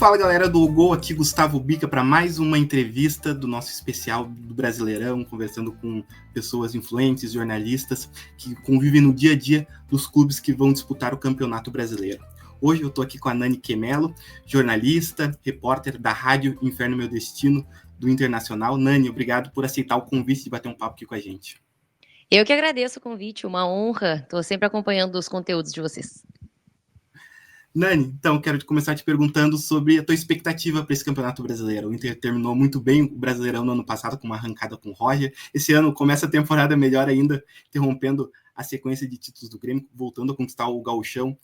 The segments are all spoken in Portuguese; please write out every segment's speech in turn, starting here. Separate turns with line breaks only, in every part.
Fala galera do Gol, aqui Gustavo Bica para mais uma entrevista do nosso especial do Brasileirão, conversando com pessoas influentes, jornalistas que convivem no dia a dia dos clubes que vão disputar o Campeonato Brasileiro. Hoje eu estou aqui com a Nani Quemelo, jornalista, repórter da Rádio Inferno Meu Destino do Internacional. Nani, obrigado por aceitar o convite de bater um papo aqui com a gente.
Eu que agradeço o convite, uma honra. Estou sempre acompanhando os conteúdos de vocês.
Nani, então, quero começar te perguntando sobre a tua expectativa para esse Campeonato Brasileiro. O Inter terminou muito bem o Brasileirão no ano passado, com uma arrancada com o Roger. Esse ano começa a temporada melhor ainda, interrompendo a sequência de títulos do Grêmio, voltando a conquistar o Gauchão.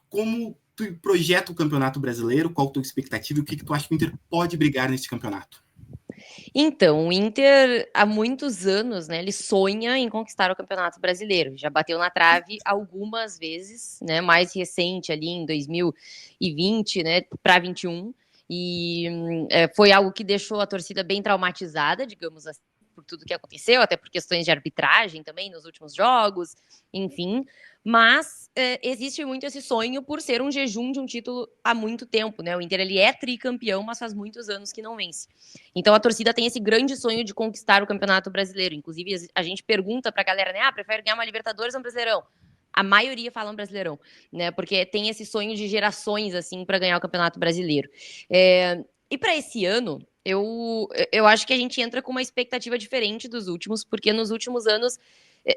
Como tu projeta o Campeonato Brasileiro? Qual a tua expectativa e o que tu acha que o Inter pode brigar nesse campeonato?
Então, o Inter, há muitos anos, né, ele sonha em conquistar o Campeonato Brasileiro. Já bateu na trave algumas vezes, né, mais recente ali em 2020, né, para 21. E foi algo que deixou a torcida bem traumatizada, digamos assim, por tudo que aconteceu, até por questões de arbitragem também nos últimos jogos, enfim. Mas existe muito esse sonho por ser um jejum de um título há muito tempo, né? O Inter, ele é tricampeão, mas faz muitos anos que não vence. Então a torcida tem esse grande sonho de conquistar o Campeonato Brasileiro. Inclusive, a gente pergunta pra galera, né? Prefere ganhar uma Libertadores ou um Brasileirão? A maioria fala um Brasileirão, né? Porque tem esse sonho de gerações, assim, para ganhar o Campeonato Brasileiro. E para esse ano, eu acho que a gente entra com uma expectativa diferente dos últimos, porque nos últimos anos,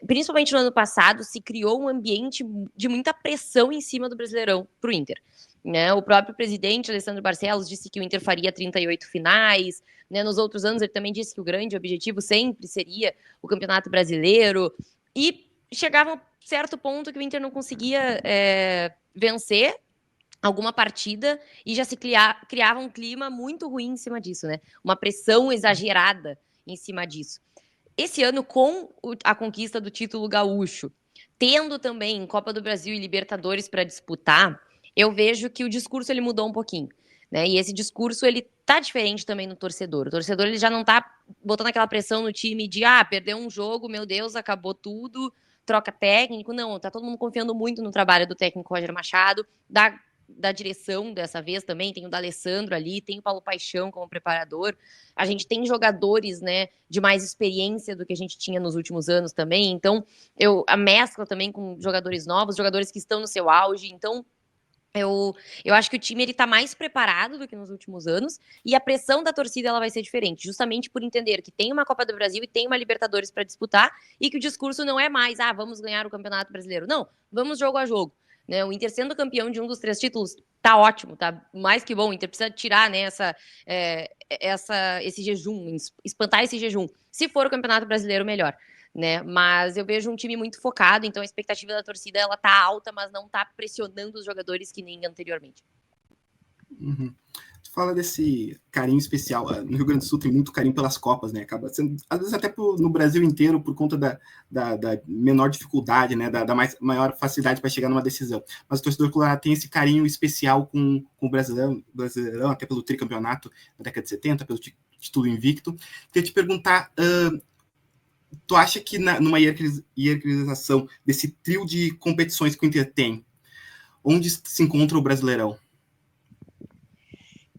principalmente no ano passado, se criou um ambiente de muita pressão em cima do Brasileirão pro Inter. Né? O próprio presidente, Alessandro Barcelos, disse que o Inter faria 38 finais. Né? Nos outros anos, ele também disse que o grande objetivo sempre seria o Campeonato Brasileiro. E chegava um certo ponto que o Inter não conseguia vencer alguma partida e já se criava um clima muito ruim em cima disso, né? Uma pressão exagerada em cima disso. Esse ano, com a conquista do título gaúcho, tendo também Copa do Brasil e Libertadores para disputar, eu vejo que o discurso ele mudou um pouquinho. Né? E esse discurso ele tá diferente também no torcedor. O torcedor ele já não tá botando aquela pressão no time de perdeu um jogo, meu Deus, acabou tudo, troca técnico. Não, tá todo mundo confiando muito no trabalho do técnico Roger Machado, da direção dessa vez também, tem o D'Alessandro ali, tem o Paulo Paixão como preparador, a gente tem jogadores, né, de mais experiência do que a gente tinha nos últimos anos também, então a mescla também com jogadores novos, jogadores que estão no seu auge, então eu acho que o time ele tá mais preparado do que nos últimos anos e a pressão da torcida ela vai ser diferente, justamente por entender que tem uma Copa do Brasil e tem uma Libertadores para disputar e que o discurso não é mais, vamos ganhar o Campeonato Brasileiro. Não, vamos jogo a jogo. Né? O Inter sendo campeão de um dos 3 títulos tá ótimo, tá mais que bom. O Inter precisa tirar, né, esse jejum, espantar esse jejum. Se for o Campeonato Brasileiro, melhor. Né? Mas eu vejo um time muito focado, então a expectativa da torcida ela tá alta, mas não tá pressionando os jogadores que nem anteriormente.
Uhum. Tu fala desse carinho especial. No Rio Grande do Sul tem muito carinho pelas Copas, né? Acaba sendo, às vezes até no Brasil inteiro, por conta da menor dificuldade, né? Da maior facilidade para chegar numa decisão. Mas o torcedor colorado tem esse carinho especial com o Brasileirão, até pelo tricampeonato da década de 70, pelo título invicto. Queria te perguntar, tu acha que numa hierarquização desse trio de competições que o Inter tem, onde se encontra o Brasileirão?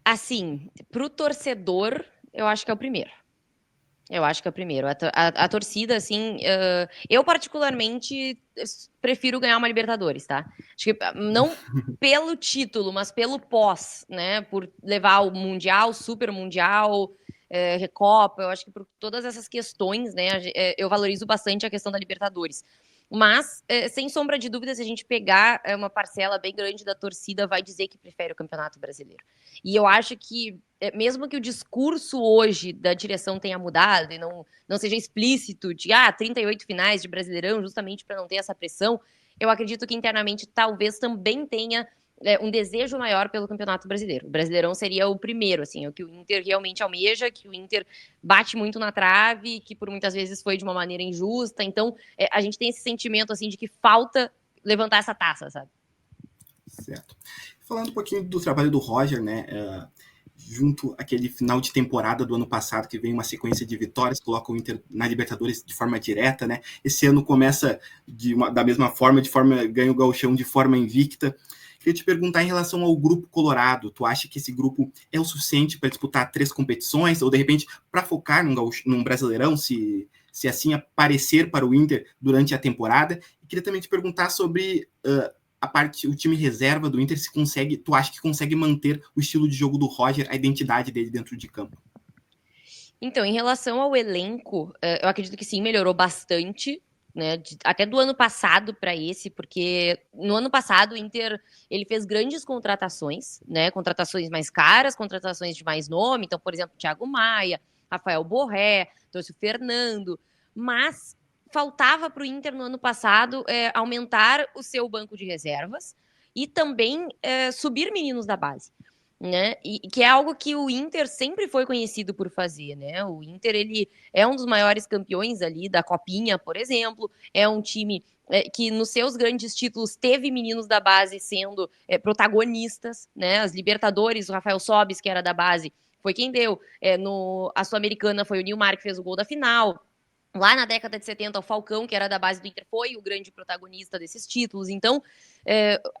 Assim, pro torcedor, eu acho que é o primeiro. A torcida, assim, eu particularmente prefiro ganhar uma Libertadores, tá? Acho que não pelo título, mas pelo pós, né? Por levar o Mundial, Super Mundial, Recopa, eu acho que por todas essas questões, né? Eu valorizo bastante a questão da Libertadores. Mas, sem sombra de dúvida, se a gente pegar uma parcela bem grande da torcida, vai dizer que prefere o Campeonato Brasileiro. E eu acho que, mesmo que o discurso hoje da direção tenha mudado e não seja explícito de 38 finais de Brasileirão, justamente para não ter essa pressão, eu acredito que internamente talvez também tenha um desejo maior pelo Campeonato Brasileiro. O Brasileirão seria o primeiro, assim, o que o Inter realmente almeja, que o Inter bate muito na trave, que por muitas vezes foi de uma maneira injusta. Então, a gente tem esse sentimento, assim, de que falta levantar essa taça, sabe?
Certo. Falando um pouquinho do trabalho do Roger, né? Junto àquele final de temporada do ano passado, que vem uma sequência de vitórias, coloca o Inter na Libertadores de forma direta, né? Esse ano começa da mesma forma, ganha o Gauchão de forma invicta. Queria te perguntar em relação ao grupo colorado. Tu acha que esse grupo é o suficiente para disputar 3 competições? Ou, de repente, para focar num Brasileirão, se assim aparecer para o Inter durante a temporada? E queria também te perguntar sobre o time reserva do Inter, tu acha que consegue manter o estilo de jogo do Roger, a identidade dele dentro de campo?
Então, em relação ao elenco, eu acredito que sim, melhorou bastante, né? Até do ano passado para esse, porque no ano passado o Inter ele fez grandes contratações, né? Contratações mais caras, contratações de mais nome. Então, por exemplo, Thiago Maia, Rafael Borré, trouxe o Fernando, mas faltava para o Inter no ano passado aumentar o seu banco de reservas e também subir meninos da base. Né? E que é algo que o Inter sempre foi conhecido por fazer, né? O Inter ele é um dos maiores campeões ali da Copinha, por exemplo, é um time que nos seus grandes títulos teve meninos da base sendo protagonistas, né? As Libertadores, o Rafael Sobis, que era da base, foi quem deu. A Sul-Americana foi o Nilmar que fez o gol da final. Lá na década de 70, o Falcão, que era da base do Inter, foi o grande protagonista desses títulos. Então,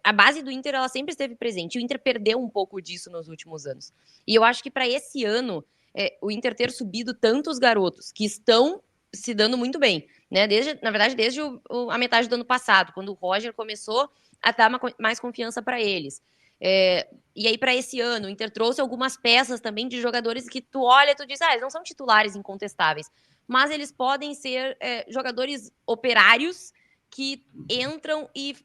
a base do Inter ela sempre esteve presente. O Inter perdeu um pouco disso nos últimos anos. E eu acho que para esse ano, o Inter ter subido tantos garotos que estão se dando muito bem, né? Na verdade, desde a metade do ano passado, quando o Roger começou a dar mais confiança para eles. E aí, para esse ano, o Inter trouxe algumas peças também de jogadores que tu olha e tu diz, eles não são titulares incontestáveis, mas eles podem ser jogadores operários que entram e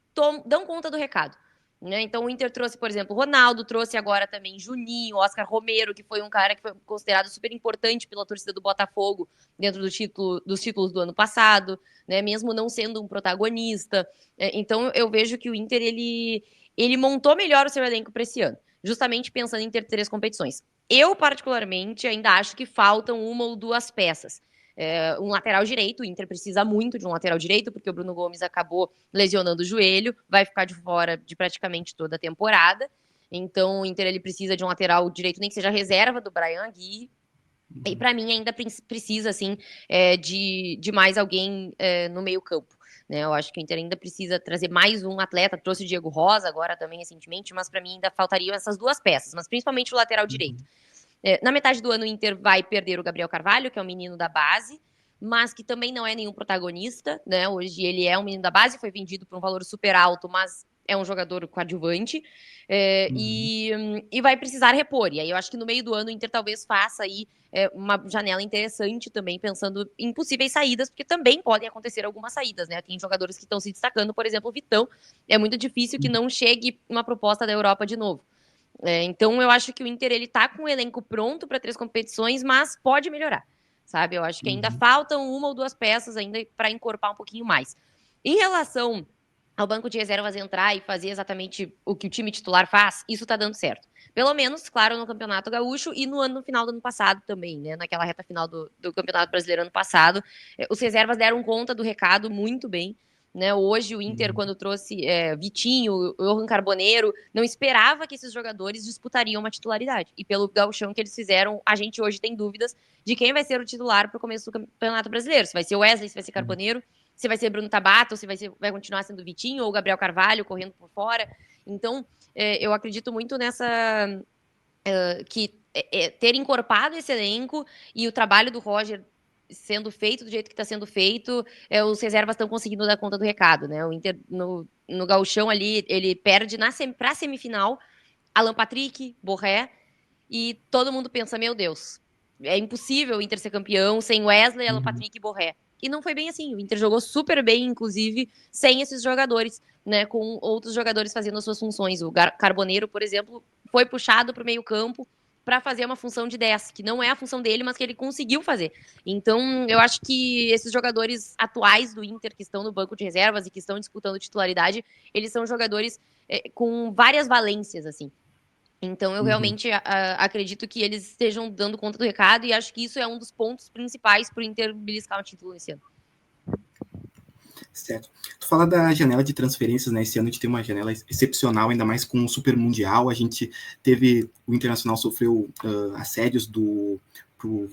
dão conta do recado. Né? Então, o Inter trouxe, por exemplo, Ronaldo, trouxe agora também Juninho, Oscar Romero, que foi um cara que foi considerado super importante pela torcida do Botafogo dentro dos títulos do ano passado, né? Mesmo não sendo um protagonista. Então, eu vejo que o Inter ele montou melhor o seu elenco para esse ano, justamente pensando em ter 3 competições. Eu, particularmente, ainda acho que faltam 1 ou 2 peças. Um lateral direito, o Inter precisa muito de um lateral direito, porque o Bruno Gomes acabou lesionando o joelho, vai ficar de fora de praticamente toda a temporada. Então, o Inter ele precisa de um lateral direito, nem que seja reserva do Bryan Aguirre. E para mim ainda precisa assim de mais alguém no meio campo. Né? Eu acho que o Inter ainda precisa trazer mais um atleta. Trouxe o Diego Rosa agora também recentemente, mas para mim ainda faltariam essas 2 peças, mas principalmente o lateral direito. Na metade do ano, o Inter vai perder o Gabriel Carvalho, que é um menino da base, mas que também não é nenhum protagonista, né? Hoje ele é um menino da base, foi vendido por um valor super alto, mas é um jogador coadjuvante, e vai precisar repor. E aí eu acho que no meio do ano o Inter talvez faça aí uma janela interessante também, pensando em possíveis saídas, porque também podem acontecer algumas saídas, né? Tem jogadores que estão se destacando, por exemplo, o Vitão. É muito difícil que não chegue uma proposta da Europa de novo. Então, eu acho que o Inter ele tá com o elenco pronto para 3 competições, mas pode melhorar, sabe? Eu acho que ainda faltam 1 ou 2 peças ainda para encorpar um pouquinho mais. Em relação ao banco de reservas entrar e fazer exatamente o que o time titular faz, isso tá dando certo. Pelo menos, claro, no Campeonato Gaúcho e no final do ano passado também, né? Naquela reta final do Campeonato Brasileiro ano passado. Os reservas deram conta do recado muito bem. Né? Hoje o Inter, quando trouxe Vitinho, Johan Carboneiro, não esperava que esses jogadores disputariam uma titularidade. E pelo gauchão que eles fizeram, a gente hoje tem dúvidas de quem vai ser o titular para o começo do Campeonato Brasileiro. Se vai ser o Wesley, se vai ser Carboneiro, se vai ser Bruno Tabata, ou se vai continuar sendo Vitinho ou Gabriel Carvalho correndo por fora. Então, eu acredito muito nessa... que ter encorpado esse elenco e o trabalho do Roger sendo feito do jeito que está sendo feito, os reservas estão conseguindo dar conta do recado, né? O Inter, no gauchão ali, ele perde para a semifinal Alan Patrick, Borré, e todo mundo pensa, meu Deus, é impossível o Inter ser campeão sem Wesley, Alan Patrick e Borré. E não foi bem assim, o Inter jogou super bem, inclusive, sem esses jogadores, né? Com outros jogadores fazendo as suas funções. O Carboneiro, por exemplo, foi puxado para o meio campo para fazer uma função de 10, que não é a função dele, mas que ele conseguiu fazer. Então, eu acho que esses jogadores atuais do Inter, que estão no banco de reservas e que estão disputando titularidade, eles são jogadores com várias valências, assim. Então, eu realmente acredito que eles estejam dando conta do recado e acho que isso é um dos pontos principais para o Inter beliscar um título esse ano.
Certo. Tu fala da janela de transferências, né? Esse ano a gente tem uma janela excepcional, ainda mais com o Super Mundial. A gente teve... O Internacional sofreu assédios pro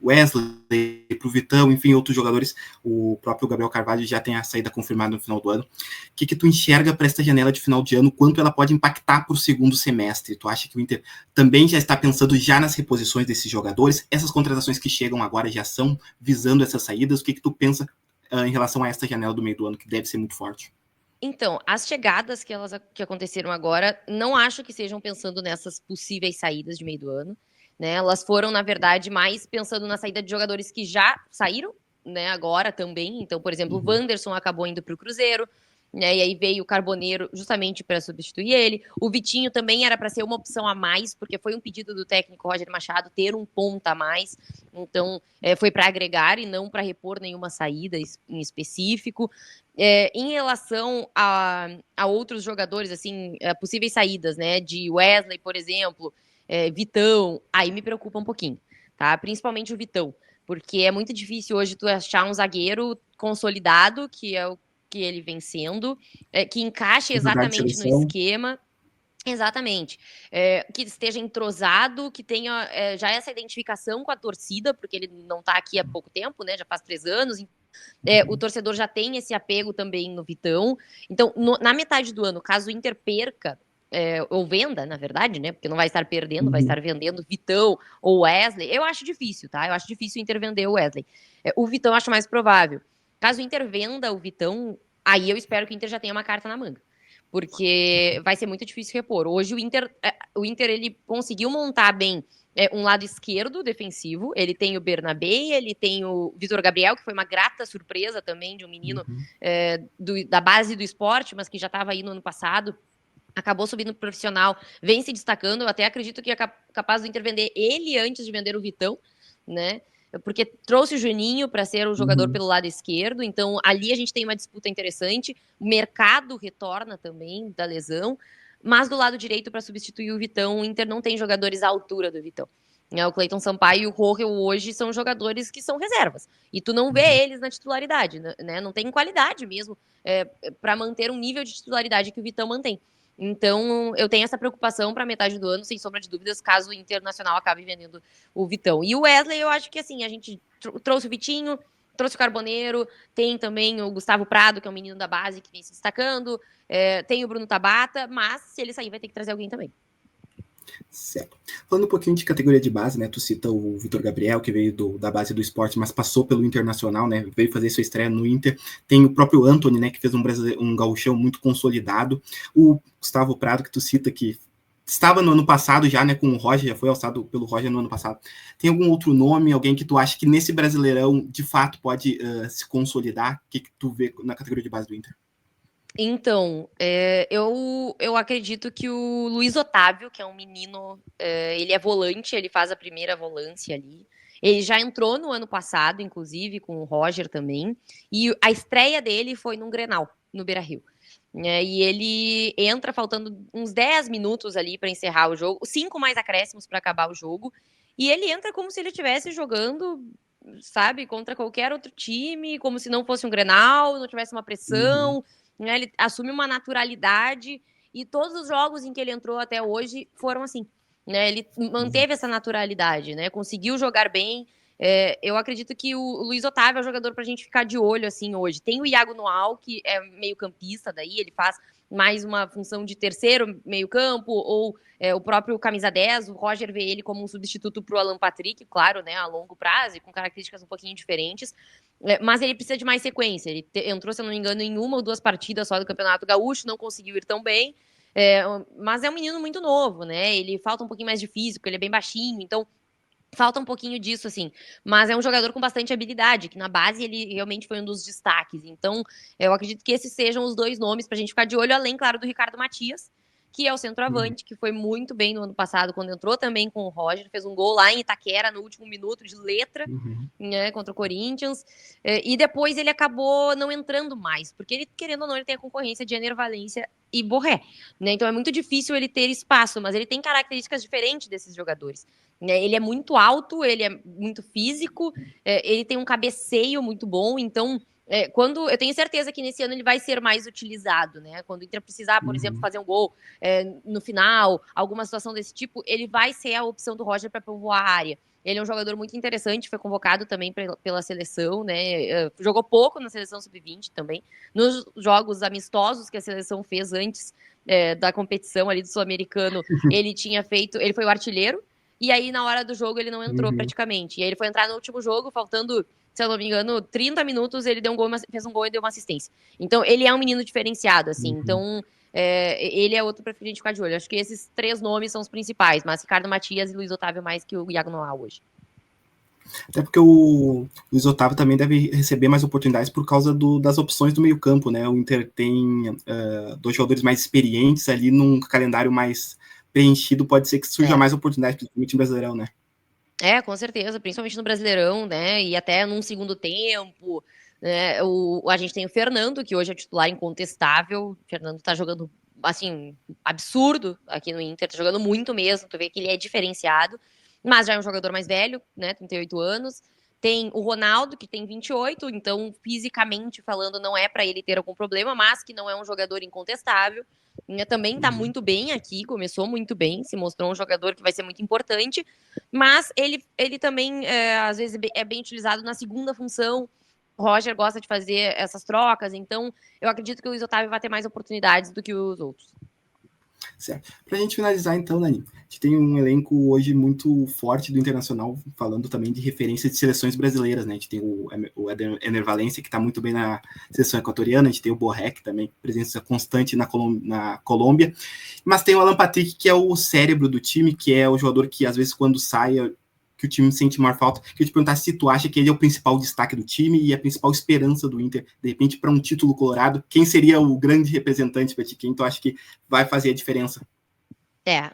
Wesley, para o Vitão, enfim, outros jogadores, o próprio Gabriel Carvalho já tem a saída confirmada no final do ano. O que tu enxerga para esta janela de final de ano, quanto ela pode impactar para o segundo semestre? Tu acha que o Inter também já está pensando já nas reposições desses jogadores? Essas contratações que chegam agora já são visando essas saídas? O que tu pensa em relação a esta janela do meio do ano, que deve ser muito forte?
Então, as chegadas que aconteceram agora, não acho que sejam pensando nessas possíveis saídas de meio do ano, né? Elas foram, na verdade, mais pensando na saída de jogadores que já saíram, né? Agora também. Então, por exemplo, o Wanderson acabou indo para o Cruzeiro, né? E aí veio o Carboneiro justamente para substituir ele. O Vitinho também era para ser uma opção a mais, porque foi um pedido do técnico Roger Machado ter um ponta a mais. Então, foi para agregar e não para repor nenhuma saída em específico. Em relação a outros jogadores, assim, possíveis saídas, né? De Wesley, por exemplo, Vitão, aí me preocupa um pouquinho, tá? Principalmente o Vitão, porque é muito difícil hoje tu achar um zagueiro consolidado, que é o que ele vem sendo, que encaixe exatamente no esquema. Exatamente. Que esteja entrosado, que tenha já essa identificação com a torcida, porque ele não está aqui há pouco tempo, né? Já faz 3 anos. O torcedor já tem esse apego também no Vitão. Então, na metade do ano, caso o Inter perca, ou venda, na verdade, né? Porque não vai estar perdendo, vai estar vendendo Vitão ou Wesley. Eu acho difícil, tá? Eu acho difícil o Inter vender o Wesley. O Vitão eu acho mais provável. Caso o Inter venda o Vitão, aí eu espero que o Inter já tenha uma carta na manga. Porque vai ser muito difícil repor. Hoje o Inter ele conseguiu montar bem um lado esquerdo defensivo. Ele tem o Bernabé, ele tem o Vitor Gabriel, que foi uma grata surpresa também de um menino da base do esporte, mas que já estava aí no ano passado. Acabou subindo pro profissional, vem se destacando. Eu até acredito que é capaz do Inter vender ele antes de vender o Vitão, né? Porque trouxe o Juninho para ser o jogador pelo lado esquerdo, então ali a gente tem uma disputa interessante. O mercado retorna também da lesão, mas do lado direito, para substituir o Vitão, o Inter não tem jogadores à altura do Vitão. O Cleiton Sampaio e o Rojo hoje são jogadores que são reservas, e tu não vê eles na titularidade, né? Não tem qualidade mesmo para manter um nível de titularidade que o Vitão mantém. Então, eu tenho essa preocupação para metade do ano, sem sombra de dúvidas, caso o Internacional acabe vendendo o Vitão. E o Wesley, eu acho que assim, a gente trouxe o Vitinho, trouxe o Carboneiro, tem também o Gustavo Prado, que é um menino da base que vem se destacando, tem o Bruno Tabata, mas se ele sair, vai ter que trazer alguém também.
Certo. Falando um pouquinho de categoria de base, né? Tu cita o Vitor Gabriel, que veio da base do esporte, mas passou pelo Internacional, né? Veio fazer sua estreia no Inter. Tem o próprio Antony, né? Que fez um gauchão muito consolidado. O Gustavo Prado, que tu cita, que estava no ano passado já, né? Com o Roger, já foi alçado pelo Roger no ano passado. Tem algum outro nome, alguém que tu acha que nesse Brasileirão, de fato, pode se consolidar? O que tu vê na categoria de base do Inter?
Então, eu acredito que o Luiz Otávio, que é um menino, ele é volante, ele faz a primeira volância ali. Ele já entrou no ano passado, inclusive, com o Roger também. E a estreia dele foi num Grenal, no Beira-Rio. E ele entra faltando uns 10 minutos ali para encerrar o jogo, 5 mais acréscimos para acabar o jogo. E ele entra como se ele estivesse jogando, sabe, contra qualquer outro time, como se não fosse um Grenal, não tivesse uma pressão. Né, ele assume uma naturalidade e todos os jogos em que ele entrou até hoje foram assim. Né, ele manteve essa naturalidade, né, conseguiu jogar bem. Eu acredito que o Luiz Otávio é o jogador para a gente ficar de olho assim hoje. Tem o Iago Noal, que é meio campista, daí ele faz mais uma função de terceiro meio campo, ou o próprio camisa 10, o Roger vê ele como um substituto para o Alan Patrick, claro, né, a longo prazo e com características um pouquinho diferentes. Mas ele precisa de mais sequência. Ele entrou, se eu não me engano, em 1 ou 2 partidas só do Campeonato Gaúcho, não conseguiu ir tão bem. Mas é um menino muito novo, né? Ele falta um pouquinho mais de físico, ele é bem baixinho, então falta um pouquinho disso, assim. Mas é um jogador com bastante habilidade, que na base ele realmente foi um dos destaques. Então, eu acredito que esses sejam os 2 nomes pra gente ficar de olho, além, claro, do Ricardo Matias, que é o centroavante, que foi muito bem no ano passado, quando entrou também com o Roger, fez um gol lá em Itaquera no último minuto de letra, né, contra o Corinthians, e depois ele acabou não entrando mais, porque ele, querendo ou não, ele tem a concorrência de Ener Valencia e Borré, né, então é muito difícil ele ter espaço, mas ele tem características diferentes desses jogadores. Ele é muito alto, ele é muito físico, ele tem um cabeceio muito bom, então quando eu tenho certeza que nesse ano ele vai ser mais utilizado, né? Quando o Inter precisar, por exemplo, fazer um gol no final, alguma situação desse tipo, ele vai ser a opção do Roger para povoar a área. Ele é um jogador muito interessante, foi convocado também pela seleção, né? Jogou pouco na seleção sub-20 também. Nos jogos amistosos que a seleção fez antes da competição ali do Sul-Americano, ele foi o artilheiro, e aí na hora do jogo ele não entrou praticamente. E aí ele foi entrar no último jogo, faltando, se eu não me engano, 30 minutos, ele deu um gol, fez um gol e deu uma assistência. Então ele é um menino diferenciado, assim. Então ele é outro pra gente ficar de olho. Acho que esses 3 nomes são os principais, mas Ricardo Matias e Luiz Otávio mais que o Iago Noah hoje.
Até porque o Luiz Otávio também deve receber mais oportunidades por causa das opções do meio campo, né? O Inter tem 2 jogadores mais experientes ali num calendário mais preenchido, pode ser que surja mais oportunidades, principalmente no Brasileirão, né?
Com certeza, principalmente no Brasileirão, né? E até num segundo tempo. Né? A gente tem o Fernando, que hoje é titular incontestável. O Fernando tá jogando, assim, absurdo aqui no Inter, tá jogando muito mesmo. Tu vê que ele é diferenciado, mas já é um jogador mais velho, né? 38 anos. Tem o Ronaldo, que tem 28, então fisicamente falando não é para ele ter algum problema, mas que não é um jogador incontestável. Também tá muito bem aqui, começou muito bem, se mostrou um jogador que vai ser muito importante, mas ele também, às vezes, é bem utilizado na segunda função. O Roger gosta de fazer essas trocas, então eu acredito que o Luiz Otávio vai ter mais oportunidades do que os outros.
Certo. Para a gente finalizar, então, Nani, a gente tem um elenco hoje muito forte do Internacional, falando também de referência de seleções brasileiras, né? A gente tem o Ener Valencia, que está muito bem na seleção equatoriana, a gente tem o Borré, também presença constante na Colômbia, mas tem o Alan Patrick, que é o cérebro do time, que é o jogador que, às vezes, quando sai, que o time sente maior falta. Que eu te perguntar se tu acha que ele é o principal destaque do time e a principal esperança do Inter, de repente, para um título colorado. Quem seria o grande representante para ti? Quem tu acha que vai fazer a diferença?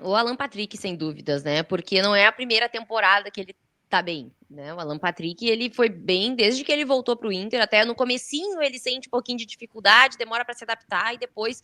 O Alan Patrick, sem dúvidas, né? Porque não é a primeira temporada que ele tá bem, né? O Alan Patrick, ele foi bem desde que ele voltou pro Inter, até no comecinho ele sente um pouquinho de dificuldade, demora para se adaptar e depois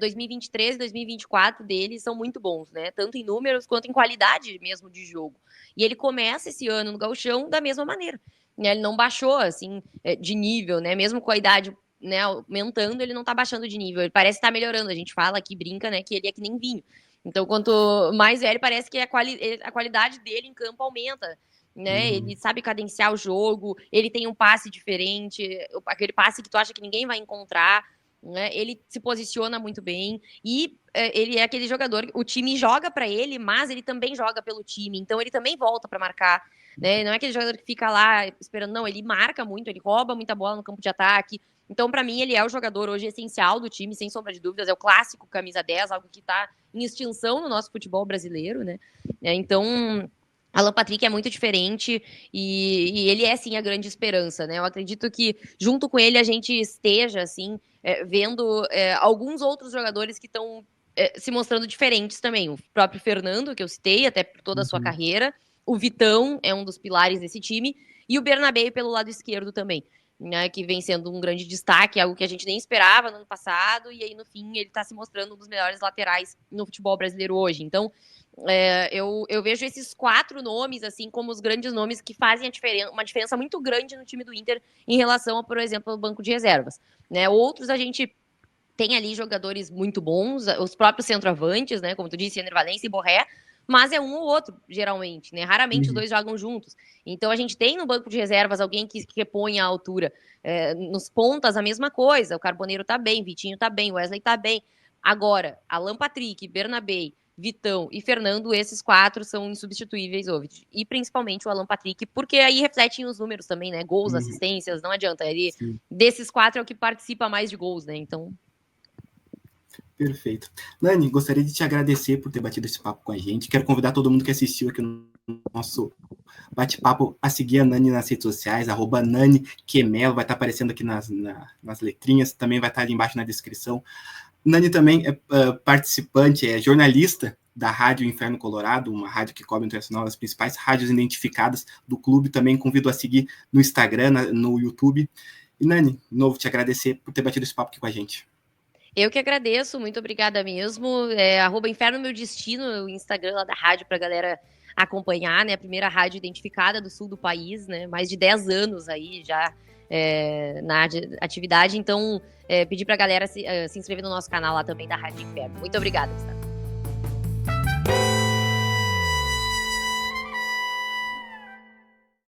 2023 e 2024 dele são muito bons, né? Tanto em números quanto em qualidade mesmo de jogo. E ele começa esse ano no Gauchão da mesma maneira. Né? Ele não baixou, assim, de nível, né? Mesmo com a idade, né, aumentando, ele não tá baixando de nível. Ele parece estar melhorando. A gente fala aqui, brinca, né, que ele é que nem vinho. Então, quanto mais velho, parece que a qualidade dele em campo aumenta. Né? Ele sabe cadenciar o jogo, ele tem um passe diferente, aquele passe que tu acha que ninguém vai encontrar. Né? Ele se posiciona muito bem e ele é aquele jogador, o time joga para ele, mas ele também joga pelo time, então ele também volta para marcar, né? Não é aquele jogador que fica lá esperando, não, ele marca muito, ele rouba muita bola no campo de ataque. Então, para mim, ele é o jogador hoje essencial do time, sem sombra de dúvidas, é o clássico camisa 10, algo que está em extinção no nosso futebol brasileiro, né? Então, Alan Patrick é muito diferente e ele é, sim, a grande esperança, né? Eu acredito que, junto com ele, a gente esteja, assim, vendo alguns outros jogadores que estão se mostrando diferentes também. O próprio Fernando, que eu citei, até por toda a sua carreira. O Vitão é um dos pilares desse time. E o Bernabé pelo lado esquerdo também. Né, que vem sendo um grande destaque, algo que a gente nem esperava no ano passado, e aí no fim ele está se mostrando um dos melhores laterais no futebol brasileiro hoje. Então, eu vejo esses 4 nomes assim como os grandes nomes que fazem uma diferença muito grande no time do Inter em relação, por exemplo, ao banco de reservas. Né? Outros a gente tem ali jogadores muito bons, os próprios centroavantes, né, como tu disse, Ener Valencia e Borré, mas é um ou outro, geralmente, né? Raramente os dois jogam juntos. Então a gente tem no banco de reservas alguém que repõe a altura. Nos pontas, a mesma coisa. O Carboneiro tá bem, Vitinho tá bem, Wesley tá bem. Agora, Alan Patrick, Bernabé, Vitão e Fernando, esses 4 são insubstituíveis, Ovid. E principalmente o Alan Patrick, porque aí refletem os números também, né? Gols, assistências, não adianta. Ele, desses 4 é o que participa mais de gols, né? Então,
perfeito. Nani, gostaria de te agradecer por ter batido esse papo com a gente. Quero convidar todo mundo que assistiu aqui no nosso bate-papo a seguir a Nani nas redes sociais, @NaniQuemelo, vai estar aparecendo aqui nas letrinhas, também vai estar ali embaixo na descrição. Nani também é participante, é jornalista da Rádio Inferno Colorado, uma rádio que cobre o Internacional, as principais rádios identificadas do clube. Também convido a seguir no Instagram, no YouTube. E Nani, de novo, te agradecer por ter batido esse papo aqui com a gente.
Eu que agradeço, muito obrigada mesmo. @Inferno Meu Destino, o Instagram lá da rádio pra galera acompanhar, né? A primeira rádio identificada do sul do país, né? Mais de 10 anos aí já na atividade. Então, pedir pra galera se inscrever no nosso canal lá também da Rádio Inferno. Muito obrigada, Gustavo.